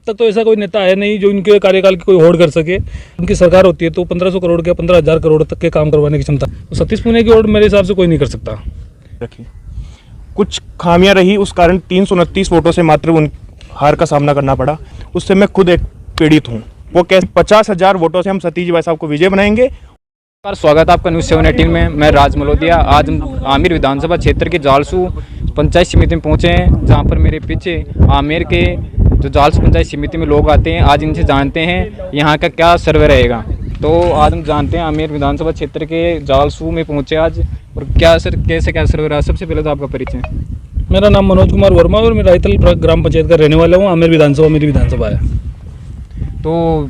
तक तो ऐसा कोई नेता है नहीं जो इनके कार्यकाल की कोई होड़ कर सके। उनकी सरकार होती है तो 1500 करोड़ के 15,000 करोड़ तक के काम करवाने की क्षमता, तो सतीश पूनिया की होड़ मेरे हिसाब से कोई नहीं कर सकता। कुछ खामियां रही, उस कारण 329 वोटों से मात्र उन हार का सामना करना पड़ा। उससे मैं खुद एक पीड़ित हूँ। वो कैसे 50,000 वोटों से हम सतीश भाई साहब को विजय बनाएंगे। स्वागत है आपका न्यूज़ 718 में। मैं राज मलोदिया। आज हम आमेर विधानसभा क्षेत्र के जालसू पंचायत समिति में पहुंचे हैं, जहां पर मेरे पीछे आमेर के जो जालसू पंचायत समिति में लोग आते हैं। आज इनसे जानते हैं यहाँ का क्या सर्वे रहेगा। तो आज हम जानते हैं आमेर विधानसभा क्षेत्र के जालसू में पहुंचे आज, और क्या सर कैसे क्या सर्वे रहा। सबसे पहले तो आपका परिचय। मेरा नाम मनोज कुमार वर्मा और मैं रायतल ग्राम पंचायत का रहने वाला हूँ। आमेर विधानसभा मेरी विधानसभा है। तो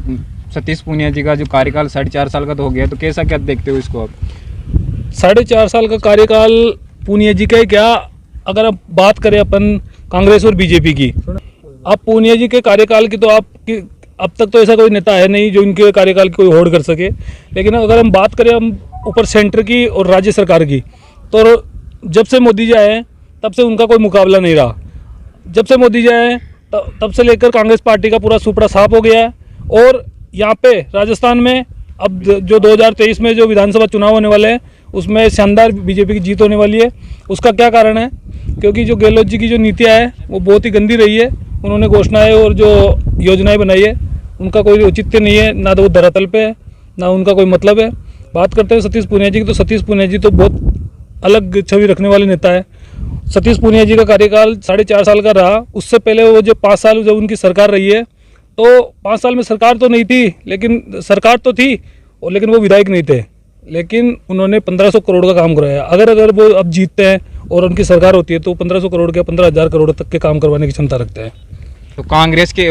सतीश पूनिया जी का जो कार्यकाल 4.5 साल का तो हो गया, तो कैसा क्या देखते हो इसको आप? 4.5 साल का कार्यकाल पूनिया जी का ही क्या, अगर आप बात करें अपन कांग्रेस और बीजेपी की, आप पूनिया जी के कार्यकाल की तो अब तक तो ऐसा कोई नेता है नहीं जो इनके कार्यकाल की कोई होड़ कर सके। लेकिन अगर हम बात करें हम ऊपर सेंटर की और राज्य सरकार की, तो जब से मोदी जी आए तब से उनका कोई मुकाबला नहीं रहा। जब से मोदी जी आए तब से लेकर कांग्रेस पार्टी का पूरा सुपड़ा साफ हो गया है। और यहाँ पे राजस्थान में अब जो 2023 में जो विधानसभा चुनाव होने वाले हैं उसमें शानदार बीजेपी की जीत होने वाली है। उसका क्या कारण है? क्योंकि जो गहलोत जी की जो नीतियाँ हैं वो बहुत ही गंदी रही है। उन्होंने घोषणाएं और जो योजनाएं बनाई है उनका कोई औचित्य नहीं है, ना तो वो धरातल पे है ना उनका कोई मतलब है। बात करते हैं सतीश पूनिया जी की, तो सतीश पूनिया जी तो बहुत अलग छवि रखने वाले नेता है। सतीश पूनिया जी का कार्यकाल 4.5 साल का रहा। उससे पहले वो जो 5 साल जब उनकी सरकार रही है, तो 5 साल में सरकार तो नहीं थी, लेकिन सरकार तो थी और लेकिन वो विधायक नहीं थे। लेकिन उन्होंने 1500 करोड़ का काम कराया। अगर वो अब जीतते हैं और उनकी सरकार होती है तो 1500 करोड़ के 15,000 करोड़ तक के काम करवाने की क्षमता रखते हैं। तो कांग्रेस के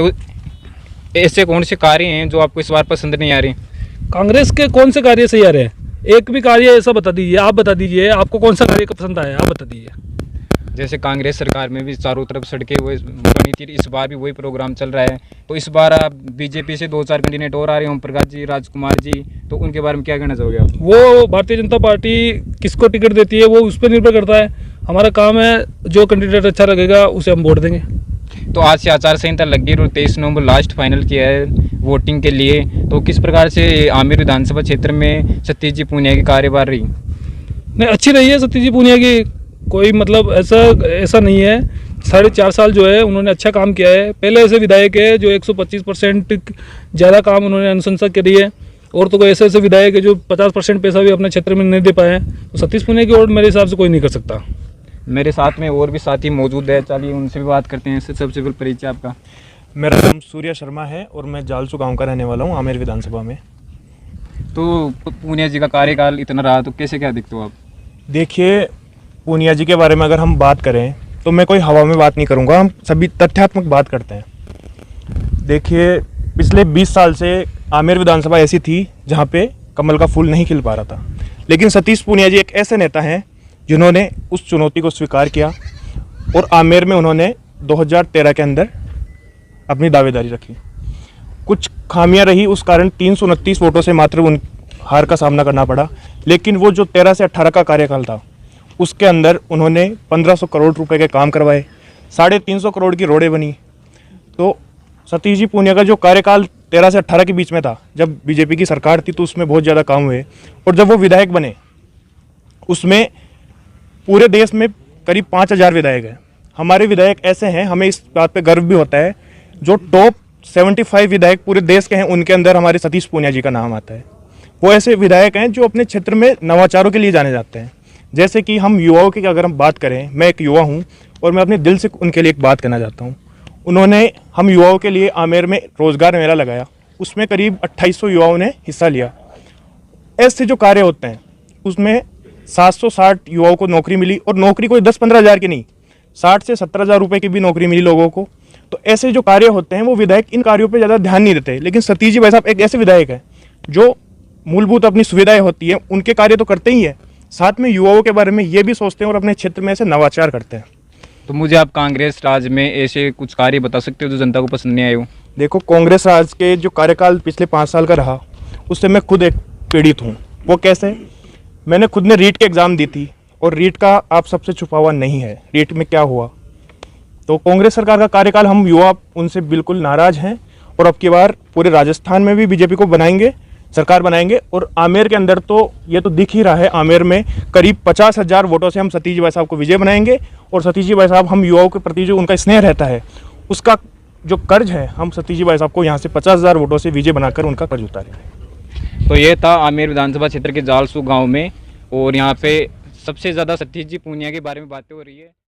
ऐसे कौन से कार्य हैं जो आपको इस बार पसंद नहीं आ रहे? कांग्रेस के कौन से कार्य सही आ रहे हैं? एक भी कार्य ऐसा बता दीजिए, आप बता दीजिए आपको कौन सा कार्य पसंद आया, आप बता दीजिए। जैसे कांग्रेस सरकार में भी चारों तरफ सड़कें वो बनी थी, इस बार भी वही प्रोग्राम चल रहा है। तो इस बार आप बीजेपी से 2-4 कैंडिडेट और आ रहे हैं, ओम प्रकाश जी, राजकुमार जी, तो उनके बारे में क्या कहना चाहोगे आप? वो भारतीय जनता पार्टी किसको टिकट देती है वो उस पर निर्भर करता है। हमारा काम है जो कैंडिडेट अच्छा लगेगा उसे हम वोट देंगे। तो आज से आचार संहिता लग गई और 23 नवंबर लास्ट फाइनल किया है वोटिंग के लिए। तो किस प्रकार से आमेर विधानसभा क्षेत्र में सतीश जी पूनिया की कार्यभार रही? नहीं, अच्छी रही है सतीश जी पूनिया की, कोई मतलब ऐसा नहीं है। 4.5 साल जो है उन्होंने अच्छा काम किया है। पहले ऐसे विधायक है जो 125% ज़्यादा काम उन्होंने अनुशंसा करी है, और तो कोई ऐसे विधायक है जो 50% पैसा भी अपने क्षेत्र में नहीं दे पाए हैं। तो सतीश पूनिया की ओर मेरे हिसाब से कोई नहीं कर सकता। मेरे साथ में और भी साथी मौजूद है, चलिए उनसे भी बात करते हैं। सबसे पहले परिचय आपका। मेरा नाम सूर्य शर्मा है और मैं जालसू गांव का रहने वाला हूं, आमेर विधानसभा में। तो पूनिया जी का कार्यकाल इतना रहा, तो कैसे क्या देखते हो आप? देखिए, पूनिया जी के बारे में अगर हम बात करें तो मैं कोई हवा में बात नहीं करूंगा, हम सभी तथ्यात्मक बात करते हैं। देखिए, पिछले 20 साल से आमेर विधानसभा ऐसी थी जहाँ पे कमल का फूल नहीं खिल पा रहा था। लेकिन सतीश पूनिया जी एक ऐसे नेता हैं जिन्होंने उस चुनौती को स्वीकार किया और आमेर में उन्होंने 2013 के अंदर अपनी दावेदारी रखी। कुछ खामियां रही, उस कारण 329 वोटों से मात्र उन हार का सामना करना पड़ा। लेकिन वो जो 13 से 18 का कार्यकाल था उसके अंदर उन्होंने 1500 करोड़ रुपए के काम करवाए, 350 करोड़ की रोडें बनी। तो सतीश जी पूनिया का जो कार्यकाल 13 से 18 के बीच में था, जब बीजेपी की सरकार थी, तो उसमें बहुत ज़्यादा काम हुए। और जब वो विधायक बने उसमें पूरे देश में करीब 5,000 विधायक हैं। हमारे विधायक ऐसे हैं, हमें इस बात पे गर्व भी होता है, जो टॉप 75 विधायक पूरे देश के हैं उनके अंदर हमारे सतीश पूनिया जी का नाम आता है। वो ऐसे विधायक हैं जो अपने क्षेत्र में नवाचारों के लिए जाने जाते हैं। जैसे कि हम युवाओं की अगर हम बात करें, मैं एक युवा हूँ और मैं अपने दिल से उनके लिए एक बात कहना चाहता हूँ। उन्होंने हम युवाओं के लिए आमेर में रोजगार मेला लगाया, उसमें करीब 2800 युवाओं ने हिस्सा लिया। ऐसे जो कार्य होते हैं उसमें 760 युवाओं को नौकरी मिली, और नौकरी कोई 10-15 हज़ार की नहीं, 60 से 70 हज़ार रुपये की भी नौकरी मिली लोगों को। तो ऐसे जो कार्य होते हैं वो विधायक इन कार्यों पे ज़्यादा ध्यान नहीं देते। लेकिन सतीश जी भाई साहब एक ऐसे विधायक हैं जो मूलभूत अपनी सुविधाएं होती हैं उनके कार्य तो करते ही है, साथ में युवाओं के बारे में ये भी सोचते हैं और अपने क्षेत्र में ऐसे नवाचार करते हैं। तो मुझे आप कांग्रेस राज में ऐसे कुछ कार्य बता सकते हो जो जनता को पसंद नहीं आए हो? देखो, कांग्रेस राज के जो कार्यकाल पिछले 5 साल का रहा उससे मैं खुद एक पीड़ित हूँ। वो कैसे? मैंने खुद ने रीट के एग्ज़ाम दी थी और रीट का आप सबसे छुपा हुआ नहीं है। रीट में क्या हुआ, तो कांग्रेस सरकार का कार्यकाल हम युवा उनसे बिल्कुल नाराज हैं और अब की बार पूरे राजस्थान में भी बीजेपी को बनाएंगे, सरकार बनाएंगे। और आमेर के अंदर तो ये तो दिख ही रहा है, आमेर में करीब 50,000 वोटों से हम सतीश जी भाई साहब को विजय बनाएंगे। और सतीश जी भाई साहब, हम युवाओं के प्रति जो उनका स्नेह रहता है, उसका जो कर्ज है, हम सतीश जी भाई साहब को यहाँ से 50,000 वोटों से विजय बनाकर उनका कर्ज उतारेंगे। तो ये था आमेर विधानसभा क्षेत्र के जालसू गाँव में, और यहाँ पे सबसे ज़्यादा सतीश जी पूनिया के बारे में बातें हो रही है।